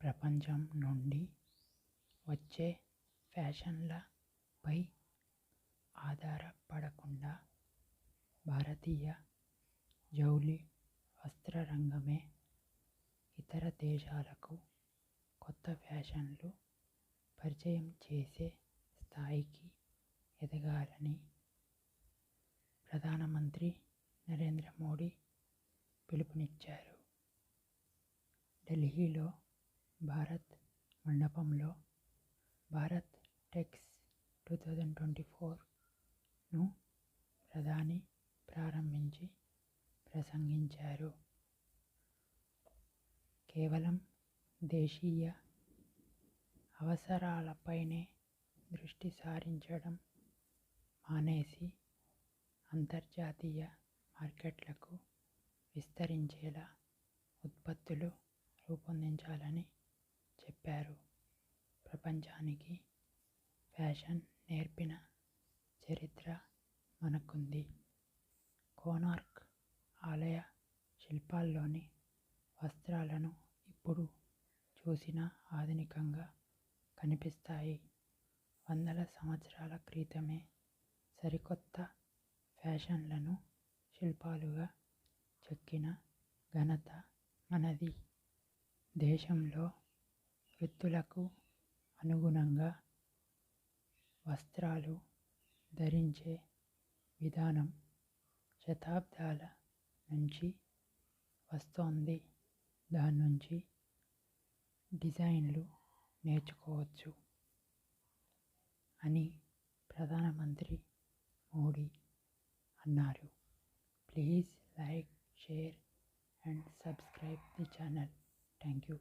ప్రపంచం నుండి వచ్చే ఫ్యాషన్లపై ఆధారపడకుండా భారతీయ జౌళి వస్త్ర రంగమే ఇతర దేశాలకు కొత్త ఫ్యాషన్లు పరిచయం చేసే స్థాయికి ఎదగాలని ప్రధానమంత్రి నరేంద్ర మోడీ పిలుపునిచ్చారు. ఢిల్లీలో భారత్ మండపంలో భారత్ టెక్స్ 2024ను ప్రధాని ప్రారంభించి ప్రసంగించారు. కేవలం దేశీయ అవసరాలపైనే దృష్టి సారించడం మానేసి అంతర్జాతీయ మార్కెట్లకు విస్తరించేలా ఉత్పత్తులు రూపొందించాలని చెప్పారు. ప్రపంచానికి ఫ్యాషన్ నేర్పిన చరిత్ర మనకుంది. కోనార్క్ ఆలయ శిల్పాల్లోని వస్త్రాలను ఇప్పుడు చూసినా ఆధునికంగా కనిపిస్తాయి. వందల సంవత్సరాల క్రితమే సరికొత్త ఫ్యాషన్లను శిల్పాలుగా చెక్కిన ఘనత మనది. దేశంలో వృత్తులకు అనుగుణంగా వస్త్రాలు ధరించే విధానం శతాబ్దాల నుంచి వస్తోంది. దాన్నుంచి డిజైన్లు నేర్చుకోవచ్చు అని ప్రధానమంత్రి మోడీ అన్నారు. Please like, share and subscribe the channel. Thank you.